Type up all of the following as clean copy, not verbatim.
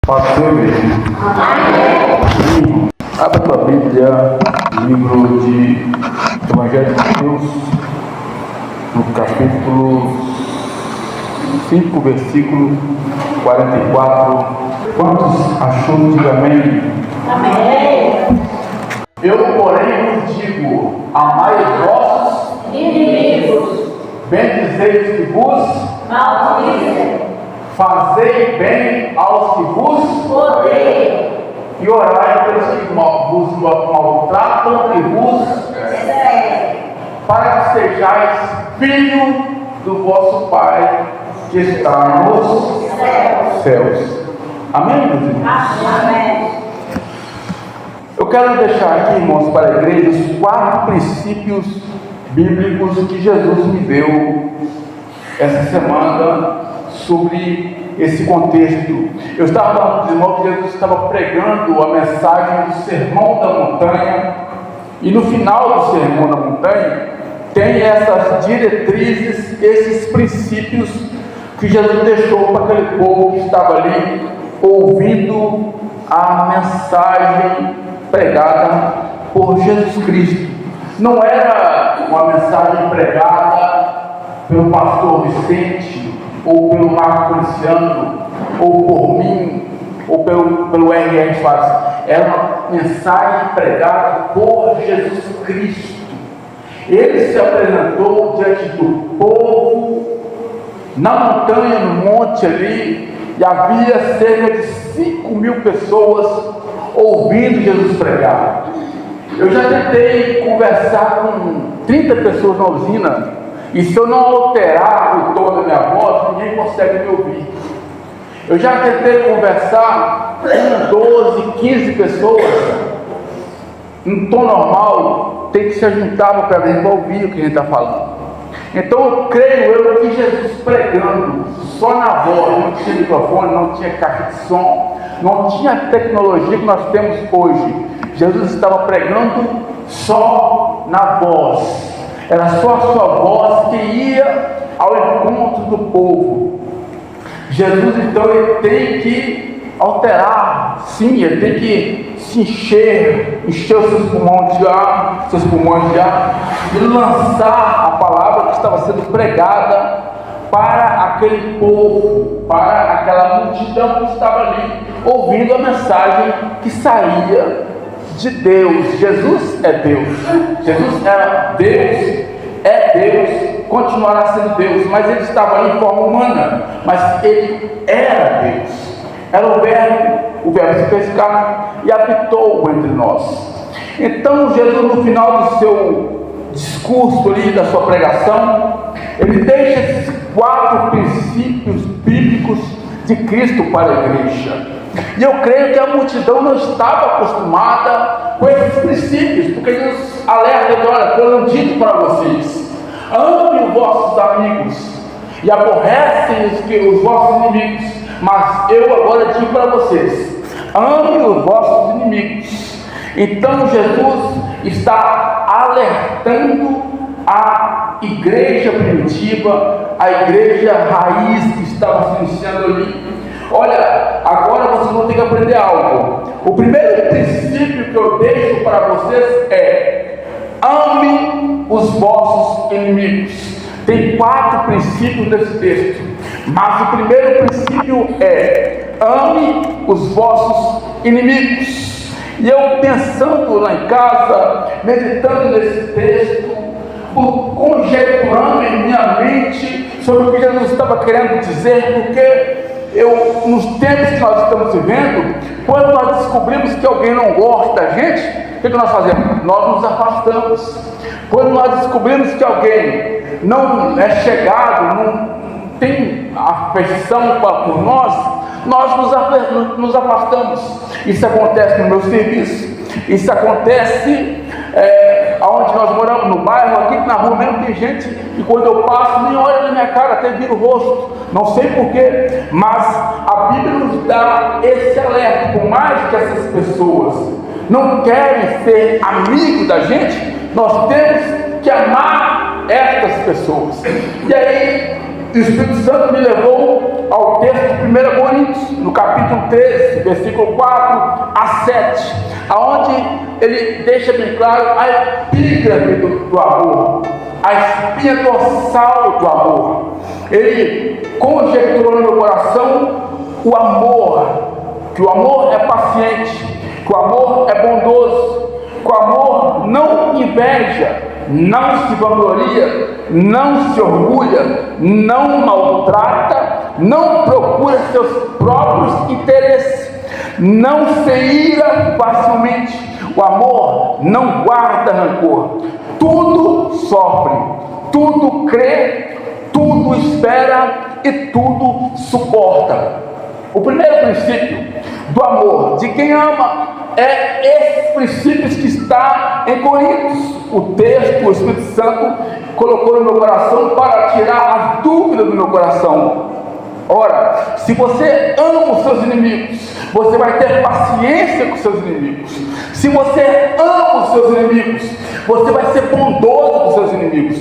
Pode ser mesmo. Amém. Abra tua Bíblia, livro de Evangelho de Mateus, no capítulo 5, versículo 44. Quantos achou? Diga amém. Amém. Eu, porém, vos digo: amai os vossos Inimigos, bendizeis que vos maldizem, fazei bem aos que vos odeiam, e orai pelos que vos maltratam e vos perseguem, para que sejais filho do vosso Pai que está nos céus. Amém, meus irmãos? Amém. Eu quero deixar aqui, irmãos, para a igreja os 4 princípios bíblicos que Jesus me deu essa semana sobre esse contexto. Eu estava falando para os irmãos que Jesus estava pregando a mensagem do Sermão da Montanha, e no final do Sermão da Montanha tem essas diretrizes, esses princípios que Jesus deixou para aquele povo que estava ali ouvindo a mensagem pregada por Jesus Cristo. Não era uma mensagem pregada pelo pastor Vicente, ou pelo Marco Cristiano, ou por mim, ou pelo R.R. Soares. Era uma mensagem pregada por Jesus Cristo. Ele se apresentou diante do povo, na montanha, no monte ali, e havia cerca de 5.000 pessoas ouvindo Jesus pregar. Eu já tentei conversar com 30 pessoas na usina, e se eu não alterar o tom da minha voz, ninguém consegue me ouvir. Eu já tentei conversar com 12, 15 pessoas, em tom normal, tem que se juntar para ouvir o que a gente está falando. Então eu creio que Jesus pregando só na voz, não tinha microfone, não tinha caixa de som, não tinha a tecnologia que nós temos hoje. Jesus estava pregando só na voz. Era só a sua voz que ia ao encontro do povo. Jesus então ele tem que alterar, sim, ele tem que se encher os seus pulmões de ar, e lançar a palavra que estava sendo pregada para aquele povo, para aquela multidão que estava ali, ouvindo a mensagem que saía de Deus. Jesus é Deus. Jesus era Deus, é Deus, continuará sendo Deus, mas ele estava ali em forma humana, mas ele era Deus. Era o verbo se fez carne e habitou entre nós. Então Jesus, no final do seu discurso ali, da sua pregação, ele deixa esses 4 princípios bíblicos de Cristo para a igreja. E eu creio que a multidão não estava acostumada com esses princípios, porque Jesus alerta: olha, foram ditos para vocês, ame os vossos amigos e aborrecem os vossos inimigos. Mas eu agora digo para vocês: ame os vossos inimigos. Então Jesus está alertando a igreja primitiva, a igreja raiz que estava se iniciando ali. Olha, agora vocês vão ter que aprender algo. O primeiro princípio que eu deixo para vocês é: ame os vossos inimigos. Tem 4 princípios nesse texto, mas o primeiro princípio é: ame os vossos inimigos. E eu pensando lá em casa, meditando nesse texto, conjecturando em minha mente sobre o que Jesus estava querendo dizer, porque nos tempos que nós estamos vivendo, quando nós descobrimos que alguém não gosta da gente, o que nós fazemos? Nós nos afastamos. Quando nós descobrimos que alguém não é chegado, não tem afeição por nós nos afastamos. Isso acontece no meu serviço, isso acontece onde nós moramos, no bairro, aqui na rua mesmo. Tem gente que quando eu passo nem olha na minha cara, até vira o rosto, não sei porquê, mas a Bíblia nos dá esse alerta. Por mais que essas pessoas não querem ser amigos da gente, nós temos que amar estas pessoas. E aí o Espírito Santo me levou ao texto de 1 Coríntios, no capítulo 13, versículo 4 a 7, aonde ele deixa bem claro a epígrafe do amor, a espinha dorsal do amor. Ele conjecturou no meu coração o amor, que o amor é paciente, que o amor é bondoso, que o amor não inveja, não se vangloria, não se orgulha, não maltrata, não procura seus próprios interesses, não se ira facilmente. O amor não guarda rancor, tudo sofre, tudo crê, tudo espera e tudo suporta. O primeiro princípio do amor de quem ama é esses princípios que está em Coríntios. O texto, o Espírito Santo colocou no meu coração para tirar as dúvidas do meu coração. Ora, se você ama os seus inimigos, você vai ter paciência com os seus inimigos. Se você ama os seus inimigos, você vai ser bondoso com os seus inimigos.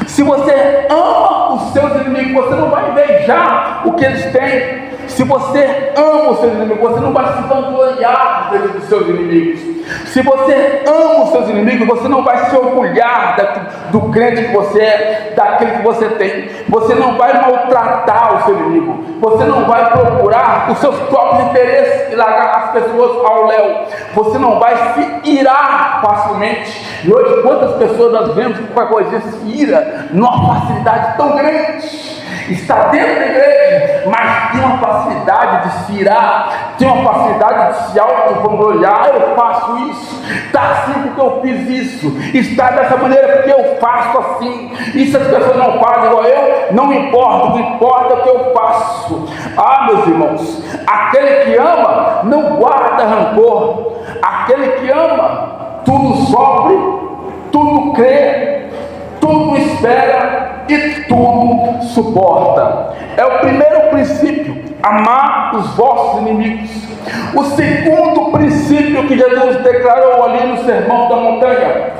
Se você ama os seus inimigos, você não vai invejar o que eles têm. Se você ama os seus inimigos, você não vai se vangloriar dos seus inimigos. Se você ama os seus inimigos, você não vai se orgulhar do crente que você é, daquele que você tem. Você não vai maltratar o seu inimigo. Você não vai procurar os seus próprios interesses e largar as pessoas ao léu. Você não vai se irar facilmente. E hoje, quantas pessoas nós vemos que qualquer coisa se ira numa facilidade tão grande? Está dentro da igreja, mas tem uma facilidade de se irar, tem uma facilidade de se auto-vangloriar. Eu faço isso, está assim porque eu fiz isso, está dessa maneira porque eu faço assim. E se as pessoas não fazem igual eu, não importa, o que importa é o que eu faço. Ah, meus irmãos, aquele que ama não guarda rancor, aquele que ama tudo sofre, tudo crê, tudo espera e tudo suporta. É o primeiro princípio, amar os vossos inimigos. O segundo princípio que Jesus declarou ali no Sermão da Montanha: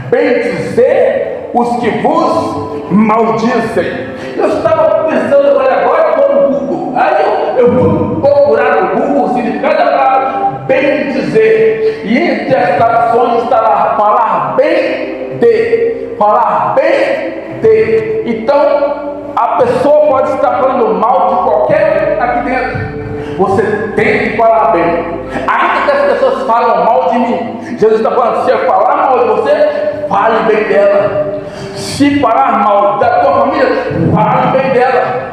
bendizer os que vos maldizem. Eu estava pensando, olha, agora eu vou no Google, aí eu vou procurar no Google o significado da palavra bendizer, e entre as traduções está lá, falar bem de, falar bem de. Então a pessoa pode estar falando mal de qualquer um aqui dentro, você tem que falar bem. Ainda que as pessoas falam mal de mim, Jesus está falando: se eu falar mal de você, fale bem dela. Se falar mal da tua família, fale bem dela.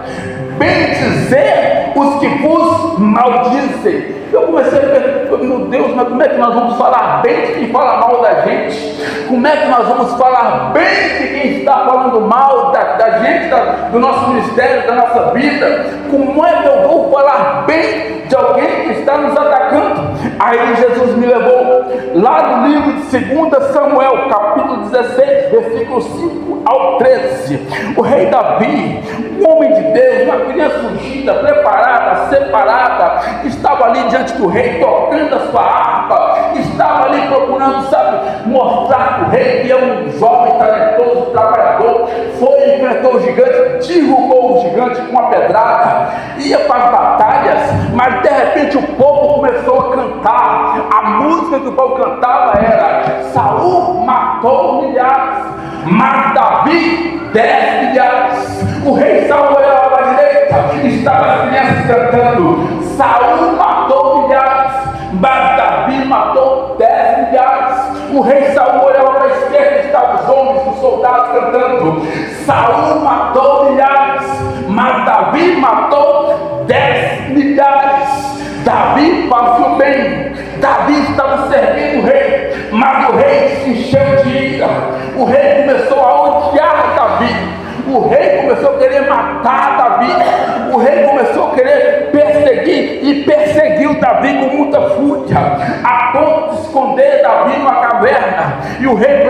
Bem dizer os que vos maldizem. Eu comecei a pensar: meu Deus, mas como é que nós vamos falar bem de quem fala mal da gente? Como é que nós vamos falar bem de quem está falando mal da gente, do nosso ministério, da nossa vida? Como é que eu vou falar bem de alguém que está nos atacando? Aí Jesus me levou lá no livro de 2 Samuel, capítulo 16, versículos 5 ao 13. O rei Davi, um homem de Deus, uma criança ungida, preparada, separada, estava ali diante do rei, tocando a sua harpa, estava ali procurando, mostrar para o rei que é um jovem talentoso, trabalhador. Foi, enfrentou o gigante, derrubou o gigante com uma pedrada, ia para as batalhas, mas de repente o povo começou a cantar. A música que o povo cantava era: Saul matou milhares, mas Davi 10 milhares. O rei Saul olhava para a direita, estava as crianças cantando: Saul matou milhares, mas Davi matou 10 milhares. O rei Saul olhava para a esquerda, estavam os homens, os soldados cantando: Saul matou milhares, mas Davi matou 10 milhares. Davi fazia o bem, Davi estava servindo o rei, mas o rei se encheu de ira. O rei começou a odiar Davi, o rei começou a querer matar Davi, o rei começou a querer perseguir, e perseguiu Davi com muita fúria, a ponto de esconder Davi numa caverna, e o rei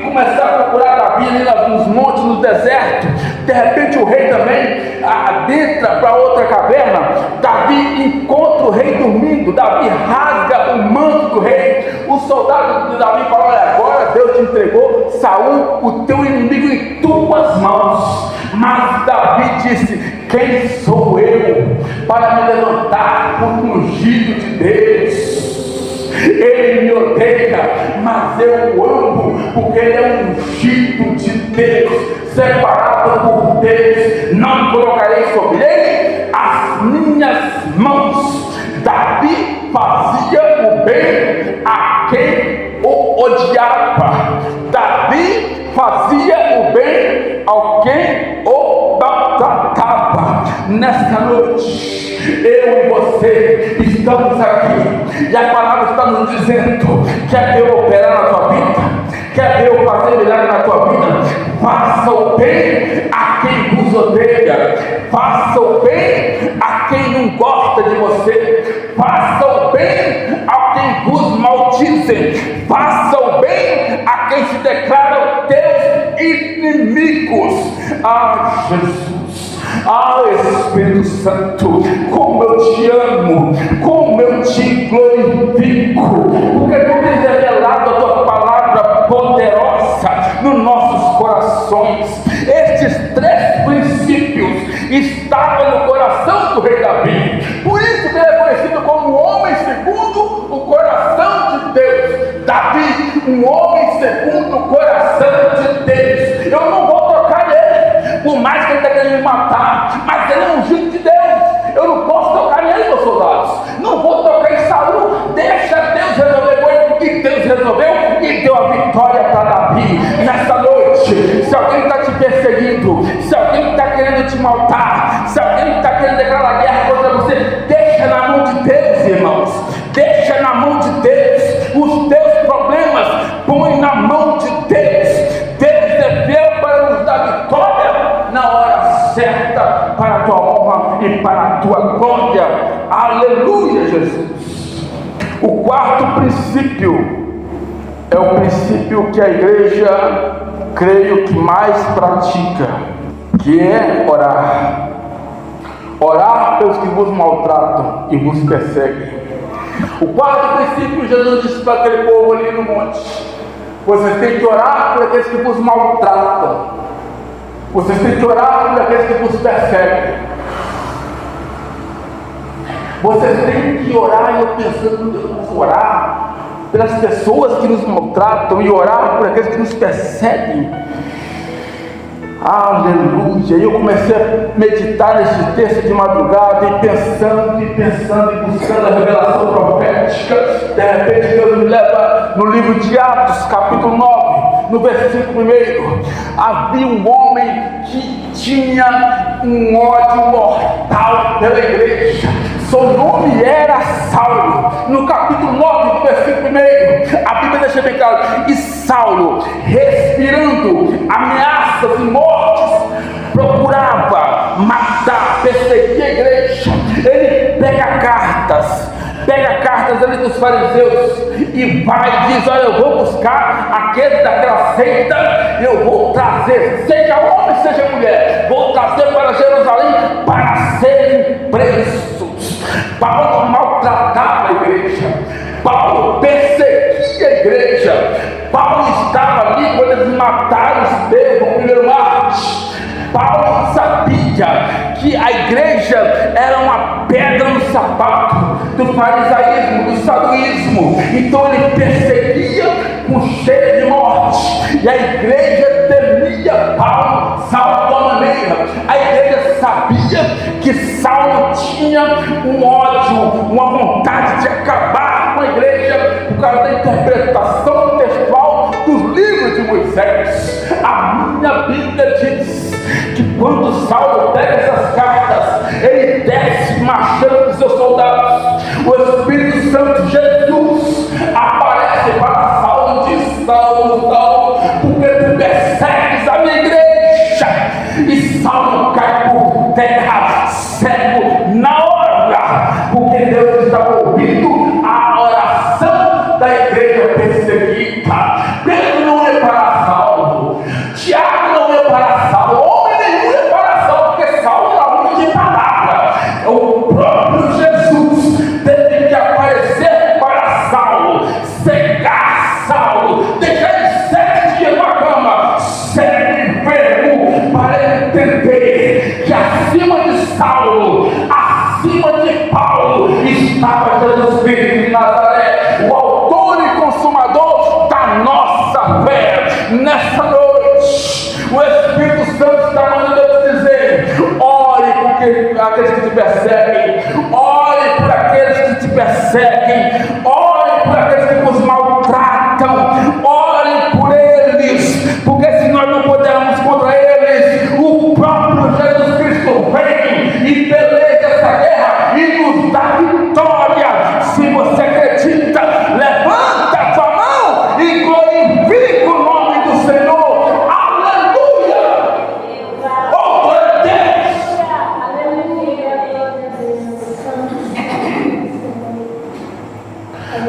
começar a procurar Davi ali nos montes, no deserto. De repente o rei também adentra para outra caverna. Davi encontra o rei dormindo, Davi rasga o manto do rei. O soldado de Davi fala: olha, agora Deus te entregou Saul, o teu inimigo, em tuas mãos. Mas Davi disse: Quem sou eu para me levantar contra o ungido de Deus? Ele me odeia, mas eu o amo, porque ele é um ungido de Deus, separado por Deus. Não colocarei sobre ele as minhas mãos. Davi fazia o bem a quem o odiava. Davi fazia o bem ao quem o maltratava. Nesta noite, eu e você estamos aqui, e a palavra está nos dizendo: quer Deus operar na tua vida? Quer Deus fazer milagre na tua vida? Faça o bem a quem vos odeia, faça o bem a quem não gosta de você, faça o bem a quem vos maldizem, faça o bem a quem se declara teus inimigos. Ah, Jesus! Ah, Espírito Santo, como eu te amo, como eu te glorifico, porque tu tens revelado a tua palavra poderosa nos nossos corações. Estes 3 princípios estavam no coração do rei Davi, por isso que ele é conhecido como um homem segundo o coração de Deus. Davi, um homem segundo o coração de Deus. Eu não vou tocar nele, por mais que ele está querendo me matar, mas ele é um ungido de Deus. Eu não posso tocar nele, meus soldados. Não vou tocar em Saul. Deixa Deus resolver com ele. E Deus resolveu e deu a vitória para Davi. Nesta noite, se alguém está te perseguindo, se alguém está querendo te matar, se alguém está querendo declarar guerra contra você, deixa na mão de Deus, irmãos. Deixa na mão de Deus. Os teus problemas põe na mão de Deus. Deus é fiel para nos dar vitória na hora certa, para a tua honra e para a tua glória. Aleluia, Jesus. O 4º princípio é o princípio que a igreja, creio que mais pratica, que é orar. Orar pelos que vos maltratam e vos perseguem. O 4º princípio, Jesus disse para aquele povo ali no monte: vocês têm que orar por aqueles que vos maltratam, vocês têm que orar por aqueles que vos perseguem. Vocês têm que orar. E eu pensando, Deus, vamos orar pelas pessoas que nos maltratam e orar por aqueles que nos perseguem. Aleluia. E eu comecei a meditar nesse texto de madrugada, e pensando e buscando a revelação profética. De repente Deus me leva no livro de Atos, capítulo 9, no versículo 1. Havia um homem que tinha um ódio mortal pela igreja. Seu nome era Saulo. No capítulo 9, do versículo 1, a Bíblia deixa bem claro: e Saulo, respirando ameaças e mortes, procurava matar, perseguir a igreja. Ele pega cartas ali dos fariseus e vai e diz: olha, eu vou buscar aqueles daquela seita, eu vou trazer, seja homem, seja mulher, vou trazer para Jerusalém para serem presos. Paulo maltratava a igreja, Paulo perseguia a igreja. Paulo estava ali quando eles mataram Estevão, o primeiro mártir. Paulo sabia que a igreja era uma pedra no sapato do farisaísmo, do saduísmo. Então ele perseguia com cheio de morte, e a igreja temia Paulo. Saulo, de uma maneira, a igreja sabia que Saulo tinha um ódio, uma vontade de acabar com a igreja por causa da interpretação textual dos livros de Moisés. A minha Bíblia diz que quando Saulo pega essas cartas, ele desce marchando com seus soldados. O Espírito Santo, Jesus, aparece para Saulo e diz: Saulo, Saulo, porque tu persegues a minha igreja? E Saulo cai por terra, cego na hora, porque Deus estava ouvindo a oração da igreja perseguida. Pedro não é para Saulo, Tiago não é para Saulo, homem nenhum é para Saulo, porque Saulo era homem de palavra. O próprio Jesus teve que aparecer para Saulo, cegar Saulo, deixar ele 7 dias na cama, cego, enfermo, para ele entender que acima de Jesus Cristo de Nazaré, o autor e consumador da nossa fé. Nessa noite, o Espírito Santo está mandando eu dizer: ore por aqueles que te perseguem, ore por aqueles que te perseguem, ore por aqueles que nos maltratam, ore por eles, porque se nós não pudermos contra eles, o próprio Jesus Cristo vem e peleja essa guerra e nos dá vitória. Se você acredita, levanta a tua mão e glorifica o nome do Senhor. Aleluia! Oh, glória a Deus!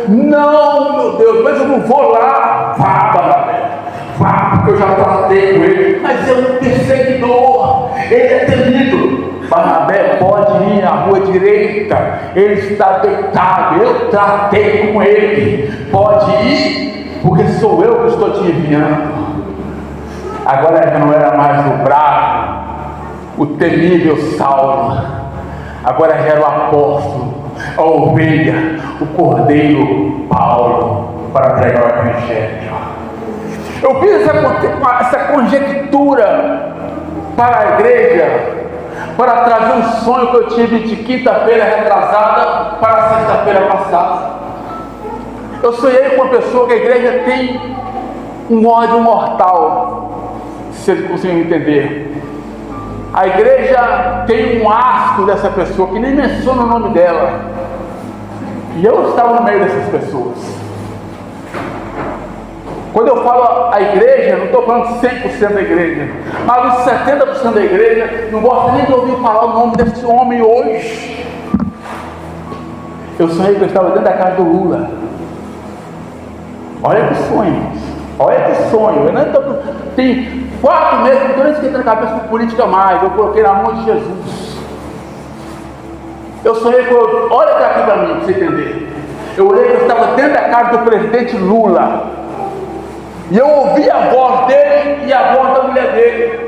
Não, meu Deus, mas eu não vou lá. Vá, Barnabé, vá, porque eu já tratei com ele. Mas é um perseguidor, ele é temido. Barnabé pode ir à rua direita, ele está deitado, eu tratei com ele. Pode ir, porque sou eu que estou te enviando. Agora já não era mais o bravo, o temível Saulo, agora já era o apóstolo, a ovelha, o cordeiro Paulo, para pregar o evangelho. Eu fiz essa conjectura para a igreja, para trazer um sonho que eu tive de quinta-feira retrasada para sexta-feira passada. Eu sonhei com uma pessoa que a igreja tem um ódio mortal, se vocês conseguem entender. A igreja tem um asco dessa pessoa que nem menciona o nome dela. E eu estava no meio dessas pessoas. Quando eu falo a igreja, não estou falando 100% da igreja, mas os 70% da igreja não gosta nem de ouvir falar o nome desse homem hoje. Eu sonhei que eu estava dentro da casa do Lula. Olha que sonho, olha que sonho. Tem 4 meses que eu não estou nem esquentando a cabeça com política mais. Eu coloquei na mão de Jesus. Eu sonhei com. Olha aqui para mim, para você entender. Eu olhei que eu estava dentro da casa do presidente Lula. E eu ouvi a voz dele e a voz da mulher dele.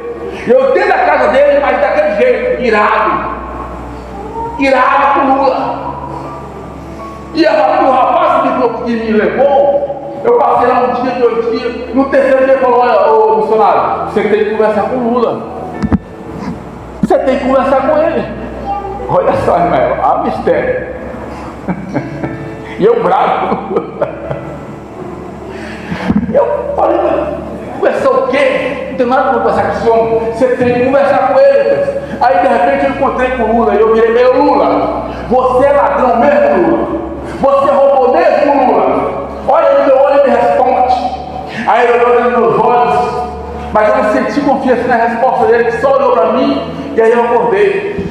Eu dentro da casa dele, mas daquele jeito, irado com Lula. E o rapaz que me levou, eu passei lá 1 dia, 2 dias. No terceiro dia ele falou: olha, ô missionário, você tem que conversar com o Lula. Você tem que conversar com ele. Olha só, irmão, há mistério. E eu bravo. Eu falei: conversar o quê? Não tem nada para conversar com esse homem. Você tem que conversar com ele. Aí de repente eu encontrei com o Lula e eu virei: meu Lula, você é ladrão mesmo, Lula? Você roubou mesmo, Lula? Olha no meu olho e me responde. Aí ele olhou nos meus olhos, mas eu não senti confiança na resposta dele, que só olhou para mim. E aí eu acordei.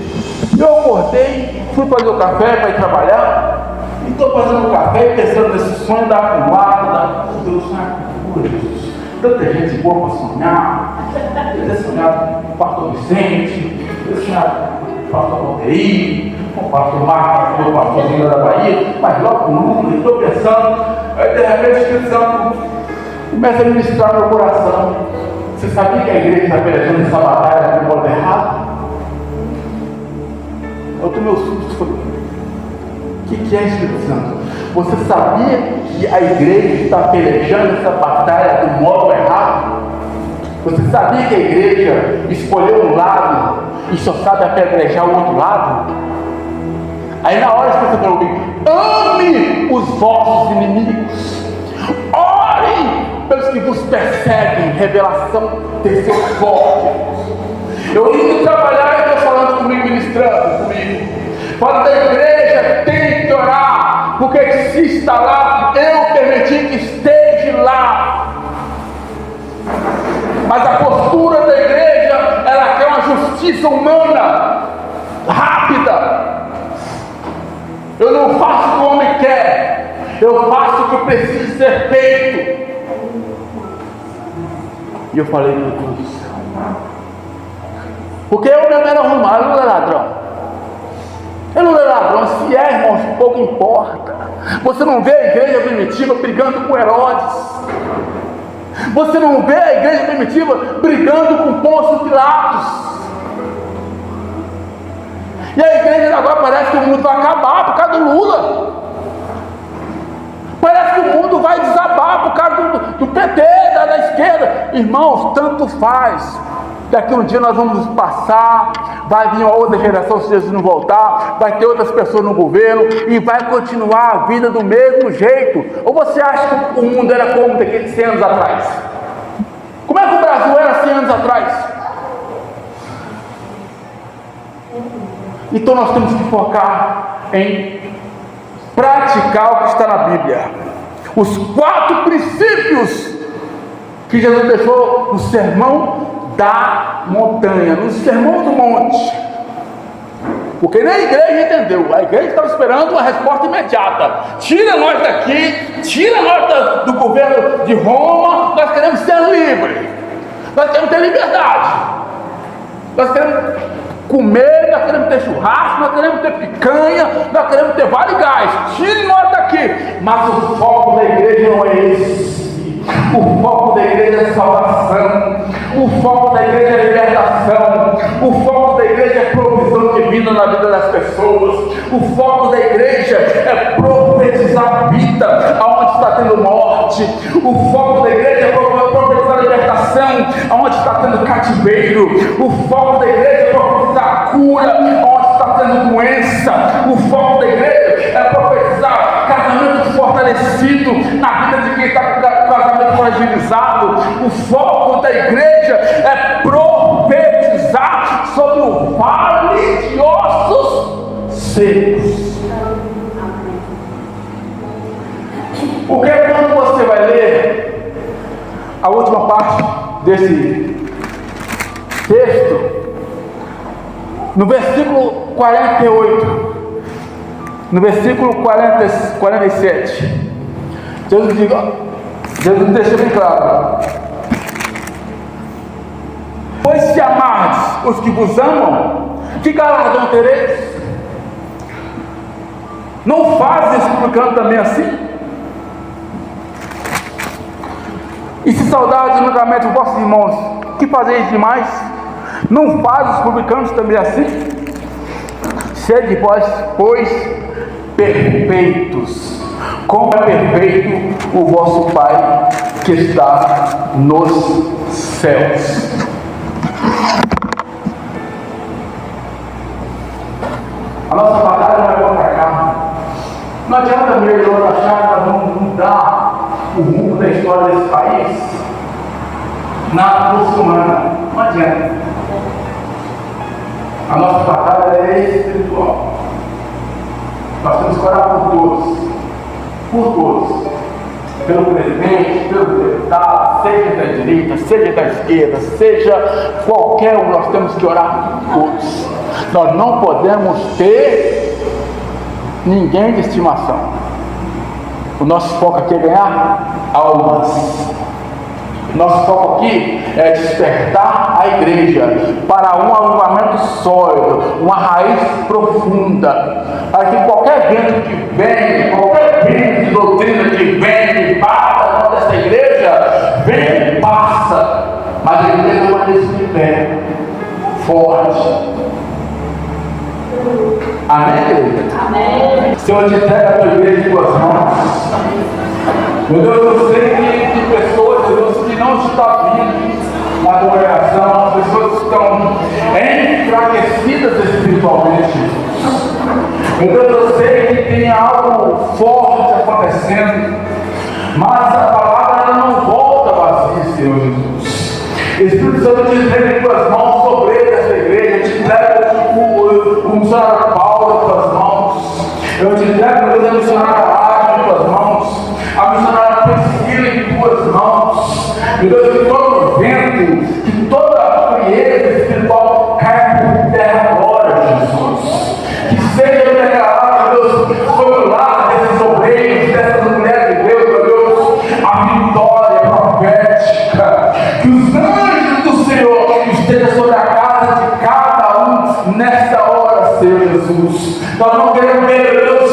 Fui fazer o café para ir trabalhar. E estou fazendo o café e pensando nesse sonho da acumulada. Deus, Jesus, tanta gente boa para sonhar. Eu ter sonhado com o pastor Vicente, eu ter sonhado com o pastor Valdeir, com o pastor Marcos, o pastorzinho da Bahia, mas logo com o Lula, estou pensando. Aí de repente o Espírito Santo começa a ministrar no meu coração. Você sabia que a igreja está pelejando essa batalha com o poder errado? Eu tomei o susto e falei: o que é, Espírito Santo? Você sabia que a igreja está pelejando essa batalha do modo errado? Você sabia que a igreja escolheu um lado e só sabe apedrejar o outro lado? Aí na hora você falou comigo: ame os vossos inimigos, orem pelos que vos perseguem. Revelação desceu forte. Eu indo trabalhar e Deus falando comigo, ministrando comigo. Fala da igreja, tem que orar, porque se está lá, eu permiti que esteja lá. Mas a postura da igreja, ela quer uma justiça humana, rápida. Eu não faço o que o homem quer, eu faço o que precisa ser feito. E eu falei: meu Deus do céu, porque eu mesmo era arrumado, eu não era ladrão. Eu não era ladrão, se é, irmãos, pouco importa. Você não vê a igreja primitiva brigando com Herodes. Você não vê a igreja primitiva brigando com Pôncio Pilatos. E a igreja agora parece que o mundo vai acabar por causa do Lula. Parece que o mundo vai desabar por causa do PT, da esquerda. Irmãos, tanto faz. Daqui um dia nós vamos passar, vai vir uma outra geração se Jesus não voltar, vai ter outras pessoas no governo e vai continuar a vida do mesmo jeito. Ou você acha que o mundo era como daqueles 100 anos atrás? Como é que o Brasil era 100 anos atrás? Então nós temos que focar em praticar o que está na Bíblia. Os 4 princípios que Jesus deixou no sermão da montanha, no sermão do monte. Porque nem a igreja entendeu. A igreja estava esperando uma resposta imediata. Tira nós daqui, tira nós do governo de Roma. Nós queremos ser livres, nós queremos ter liberdade, nós queremos comer, nós queremos ter churrasco, nós queremos ter picanha, nós queremos ter vale gás. Tire nós daqui. Mas o foco da igreja não é esse. O foco da igreja é salvação. O foco da igreja é libertação. O foco da igreja é provisão divina na vida das pessoas. O foco da igreja é profetizar vida aonde está tendo morte. O foco da igreja é profetizar libertação aonde está tendo cativeiro. O foco da igreja é profetizar cura aonde está tendo doença. O foco da igreja é profetizar casamento fortalecido na vida de quem está com casamento fragilizado. O foco da igreja é profetizar sobre o vale de ossos secos. Porque quando você vai ler a última parte desse texto, no versículo 48, no versículo 47, Jesus deixa bem claro: pois se amardes os que vos amam, que galardão tereis? Não fazes publicando também assim? E se saudardes unicamente os vossos irmãos, que fazeis demais? Não fazes os publicanos também assim? Sede vós, pois, perfeitos, como é perfeito o vosso Pai que está nos céus. A nossa batalha não é contra cá. Não adianta mesmo achar que nós vamos mudar o rumo da história desse país na muçulmana. Não adianta. A nossa batalha é espiritual. Nós temos que orar por todos, pelo presidente, pelo deputado, seja da direita, seja da esquerda, seja qualquer um, nós temos que orar por todos. Nós não podemos ter ninguém de estimação. O nosso foco aqui é ganhar almas. Nosso foco aqui é despertar a igreja para um avivamento sólido, uma raiz profunda, para que qualquer vento que vem, qualquer vento de doutrina que vem, que passa contra essa igreja, vem e passa, mas a igreja permanece de pé, forte. Amém, igreja? Amém. Senhor, te entrega a tua igreja em tuas mãos. Meu Deus, eu sei que tem pessoas, Deus, que não estão vindo na congregação, pessoas que estão enfraquecidas espiritualmente. Meu Deus, eu sei que tem algo forte acontecendo, mas a palavra ela não volta vazia, Senhor Jesus. Espírito Santo, eu te entrego em tuas mãos sobre essa igreja, eu te entrego o missionário Paulo em tuas mãos, eu te entrego a missionária Ágil em tuas mãos, a missionária Priscila em tuas mãos. Meu Deus, que todo vento, que toda frieza espiritual caia por terra agora, Jesus. Que seja declarado, meu Deus, sobre o lado desses obreiros, dessas mulheres de Deus, meu Deus, a vitória profética. Que os anjos do Senhor estejam sobre a casa de cada um nesta hora, Senhor Jesus. Nós não queremos ver, meu Deus,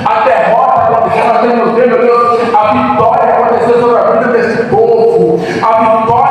a derrota acontecer, nós queremos ver, meu Deus, a vitória acontecer sobre a vida desse povo, a vitória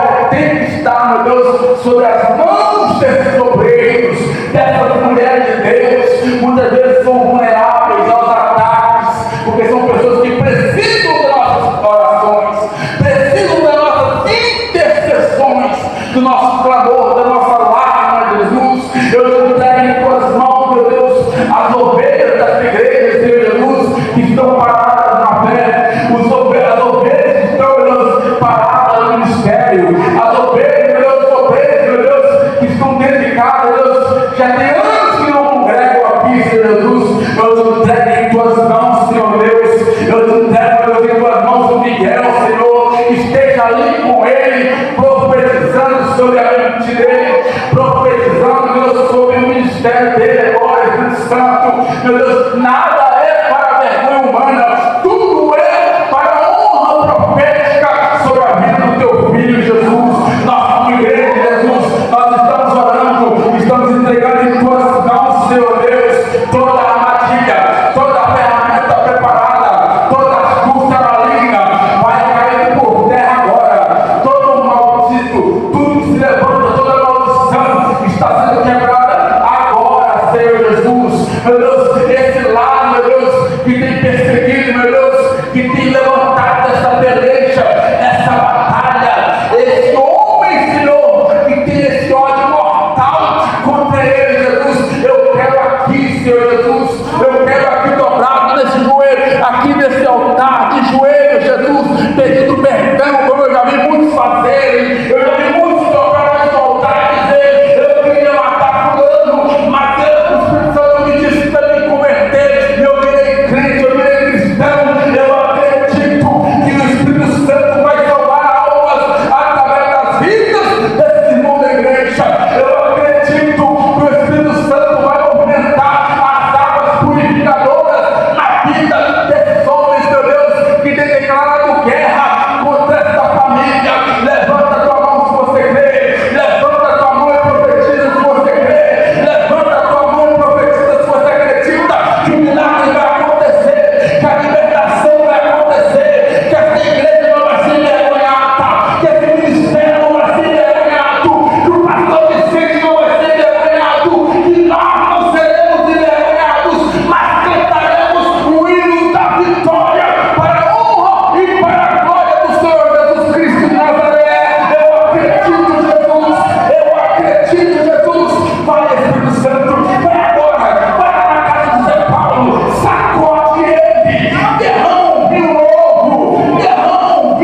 ali com ele, profetizando sobre a mente dele, profetizando, Deus, sobre o ministério dele agora, Espírito Santo. Meu Deus, nada é para a vergonha humana, tudo é para a honra profética sobre a vida do teu filho, Jesus. Nós, como igreja, Jesus, nós estamos orando, estamos entregando em tuas mãos, Senhor Deus, toda a armadilha, toda a ferramenta preparada, toda a astúcia maligna vai cair por terra agora. Todo o maldito, tudo que se levanta, toda maldição está sendo quebrada agora, Senhor Jesus. Meu Deus, esse lado, meu Deus, que tem perseguido, meu Deus, que tem levantado essa peleja, essa batalha, esse homem, Senhor, que tem esse ódio mortal contra ele, Jesus. Eu quero aqui, Senhor Jesus, eu quero aqui dobrado nesse joelho, aqui nesse altar de joelho, Jesus, pedindo perdão, como eu já vi muitos fazerem. Eu já vi muitos dobrarem no altar e dizer: eu queria matar fulano, mas o Espírito Santo me disse para me converter, eu virei crente, eu virei cristão. Eu acredito que o Espírito Santo vai salvar almas através das vidas desse irmão da igreja. Eu acredito que o Espírito Santo vai movimentar as águas purificadoras na vida desses homens, meu Deus, que tem declarado guerra contra essa família. Levanta tua mão se você crê, levanta tua mão e profetiza se você crê, levanta tua mão e profetiza se você acredita que o milagre vai acontecer, que a libertação vai acontecer, que essa igreja não vai ser envergonhada, que esse ministério não vai ser envergonhado, que o pastor Vicente não vai ser envergonhado, que nós não seremos envergonhados, mas cantaremos o hino da vitória para a honra e para a glória do Senhor Jesus Cristo de Nazaré. Eu acredito, Jesus. Vai, Espírito Santo, vai agora, vai na casa de Zé Paulo, sacode ele, derrama um vinho novo, um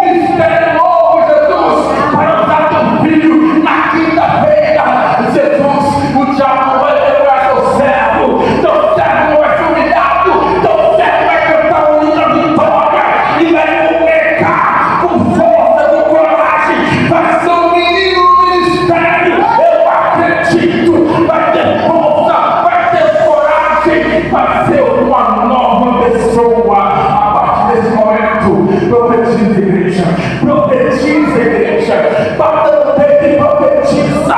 mistério novo, Jesus, para usar teu filho na quinta-feira. Jesus, o diabo não vai levar teu servo não vai ser humilhado, teu servo vai cantar o hino da vitória e vai comunicar com força, com coragem, vai ser um menino no ministério. Eu acredito, vai ter força, vai ter coragem, vai ser uma nova pessoa a partir desse momento. Profetiza, igreja, bata no peito e profetiza.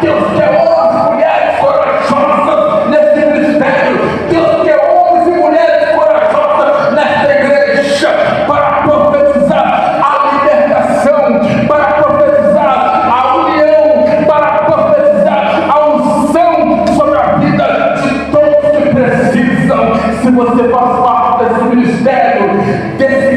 Deus quer homens e mulheres corajosas nesse ministério, Deus quer homens e mulheres corajosas nessa igreja, para profetizar a libertação, para profetizar a união, para profetizar a unção sobre a vida de todos que precisam. Se você faz parte desse ministério, desse